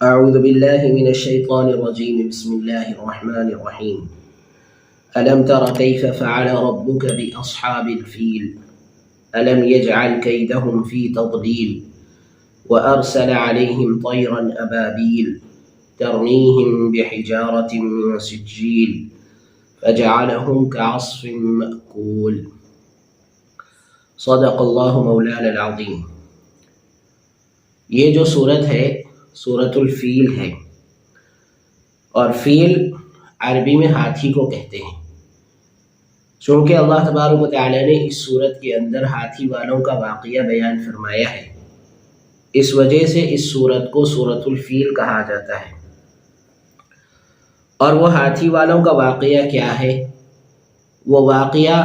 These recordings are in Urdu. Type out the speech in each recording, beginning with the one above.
أعوذ بالله من الشيطان الرجيم بسم الله الرحمن الرحيم ألم تر كيف فعل ربك بأصحاب الفيل ألم يجعل كيدهم في تضليل وأرسل عليهم طيرا أبابيل ترميهم بحجارة من سجيل فجعلهم كعصف مأكول صدق اللہ مولانا العظیم۔ یہ جو صورت ہے سورۃ الفیل ہے، اور فیل عربی میں ہاتھی کو کہتے ہیں۔ چونکہ اللہ تبارک و تعالی نے اس صورت کے اندر ہاتھی والوں کا واقعہ بیان فرمایا ہے، اس وجہ سے اس صورت کو سورۃ الفیل کہا جاتا ہے۔ اور وہ ہاتھی والوں کا واقعہ کیا ہے، وہ واقعہ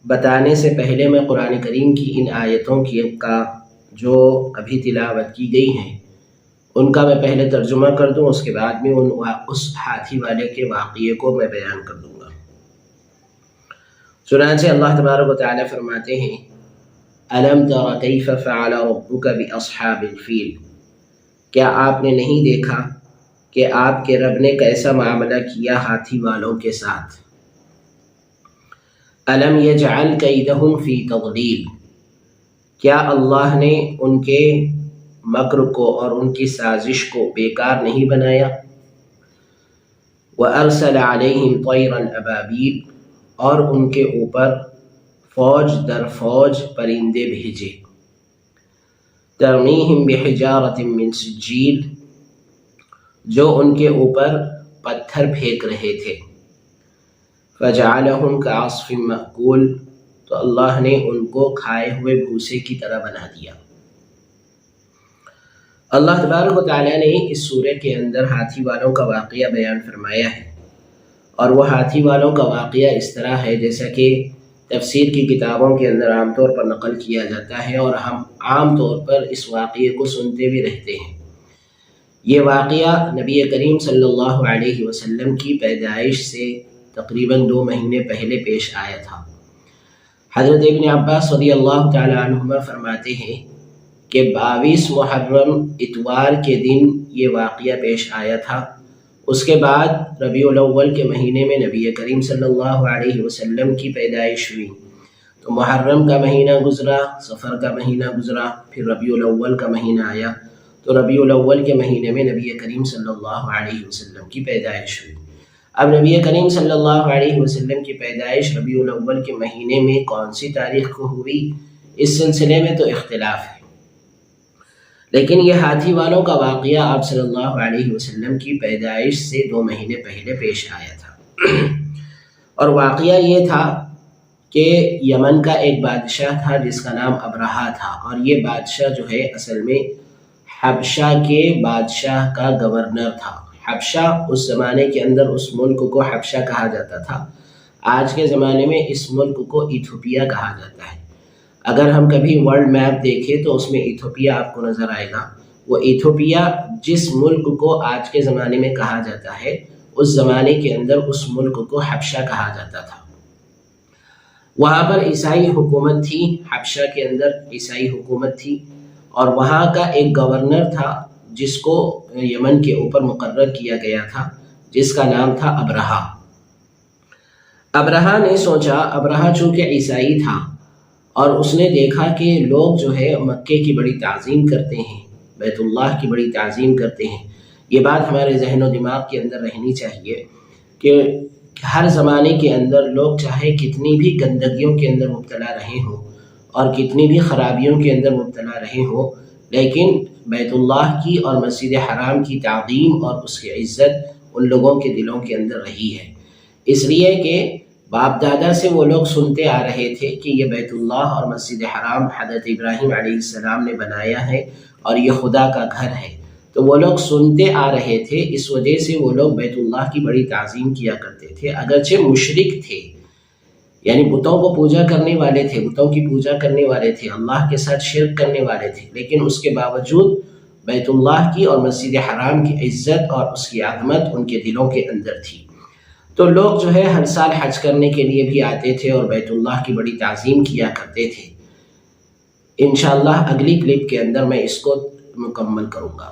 بتانے سے پہلے میں قرآن کریم کی ان آیتوں کا جو ابھی تلاوت کی گئی ہیں ان کا میں پہلے ترجمہ کر دوں، اس کے بعد میں اس ہاتھی والے کے واقعے کو میں بیان کر دوں گا۔ چنانچہ اللہ تبارک و تعالی فرماتے ہیں الم تر کیف فعل ربک باصحاب الفیل، کیا آپ نے نہیں دیکھا کہ آپ کے رب نے کیسا معاملہ کیا ہاتھی والوں کے ساتھ۔ الم یجعل کیدہم فی تضلیل، کیا اللہ نے ان کے مکر کو اور ان کی سازش کو بیکار نہیں بنایا۔ وَأَرْسَلَ عَلَيْهِمْ طَيْرًا أَبَابِيلَ، اور ان کے اوپر فوج در فوج پرندے بھیجے۔ تَرْمِيهِمْ بِحِجَارَةٍ مِّن سِجِّيلٍ، جو ان کے اوپر پتھر پھینک رہے تھے۔ فَجَعَلَهُمْ كَعَصْفٍ مَأْكُولٍ، تو اللہ نے ان کو کھائے ہوئے بھوسے کی طرح بنا دیا۔ اللہ تبارک و تعالیٰ نے اس سورہ کے اندر ہاتھی والوں کا واقعہ بیان فرمایا ہے، اور وہ ہاتھی والوں کا واقعہ اس طرح ہے جیسا کہ تفسیر کی کتابوں کے اندر عام طور پر نقل کیا جاتا ہے، اور ہم عام طور پر اس واقعے کو سنتے بھی رہتے ہیں۔ یہ واقعہ نبی کریم صلی اللہ علیہ وسلم کی پیدائش سے تقریباً 2 مہینے پہلے پیش آیا تھا۔ حضرت ابن عباس رضی اللہ تعالی عنہما فرماتے ہیں کہ 22 محرم اتوار کے دن یہ واقعہ پیش آیا تھا۔ اس کے بعد ربیع الاول کے مہینے میں نبی کریم صلی اللہ علیہ وسلم کی پیدائش ہوئی، تو محرم کا مہینہ گزرا، صفر کا مہینہ گزرا، پھر ربیع الاول کا مہینہ آیا، تو ربیع الاول کے مہینے میں نبی کریم صلی اللہ علیہ وسلم کی پیدائش ہوئی۔ اب نبی کریم صلی اللہ علیہ وسلم کی پیدائش ربیع الاول کے مہینے میں کون سی تاریخ کو ہوئی، اس سلسلے میں تو اختلاف ہے، لیکن یہ ہاتھی والوں کا واقعہ آپ صلی اللہ علیہ وسلم کی پیدائش سے 2 مہینے پہلے پیش آیا تھا۔ اور واقعہ یہ تھا کہ یمن کا ایک بادشاہ تھا جس کا نام ابرہہ تھا، اور یہ بادشاہ جو ہے اصل میں حبشہ کے بادشاہ کا گورنر تھا۔ حبشہ اس زمانے کے اندر اس ملک کو حبشہ کہا جاتا تھا، آج کے زمانے میں اس ملک کو ایتھوپیا کہا جاتا ہے۔ اگر ہم کبھی ورلڈ میپ دیکھیں تو اس میں ایتھوپیا آپ کو نظر آئے گا۔ وہ ایتھوپیا جس ملک کو آج کے زمانے میں کہا جاتا ہے، اس زمانے کے اندر اس ملک کو حبشہ کہا جاتا تھا۔ وہاں پر عیسائی حکومت تھی، حبشہ کے اندر عیسائی حکومت تھی، اور وہاں کا ایک گورنر تھا جس کو یمن کے اوپر مقرر کیا گیا تھا، جس کا نام تھا ابرہہ۔ ابرہہ نے سوچا، ابرہہ چونکہ عیسائی تھا اور اس نے دیکھا کہ لوگ جو ہے مکے کی بڑی تعظیم کرتے ہیں، بیت اللہ کی بڑی تعظیم کرتے ہیں۔ یہ بات ہمارے ذہن و دماغ کے اندر رہنی چاہیے کہ ہر زمانے کے اندر لوگ چاہے کتنی بھی گندگیوں کے اندر مبتلا رہے ہوں اور کتنی بھی خرابیوں کے اندر مبتلا رہے ہوں، لیکن بیت اللہ کی اور مسجد حرام کی تعظیم اور اس کی عزت ان لوگوں کے دلوں کے اندر رہی ہے، اس لیے کہ باپ دادا سے وہ لوگ سنتے آ رہے تھے کہ یہ بیت اللہ اور مسجد حرام حضرت ابراہیم علیہ السلام نے بنایا ہے اور یہ خدا کا گھر ہے، تو وہ لوگ سنتے آ رہے تھے، اس وجہ سے وہ لوگ بیت اللہ کی بڑی تعظیم کیا کرتے تھے، اگرچہ مشرک تھے، یعنی بتوں کو پوجا کرنے والے تھے، بتوں کی پوجا کرنے والے تھے، اللہ کے ساتھ شرک کرنے والے تھے، لیکن اس کے باوجود بیت اللہ کی اور مسجد حرام کی عزت اور اس کی عظمت ان کے دلوں کے اندر تھی۔ تو لوگ جو ہے ہر سال حج کرنے کے لیے بھی آتے تھے اور بیت اللہ کی بڑی تعظیم کیا کرتے تھے۔ انشاءاللہ اگلی کلپ کے اندر میں اس کو مکمل کروں گا۔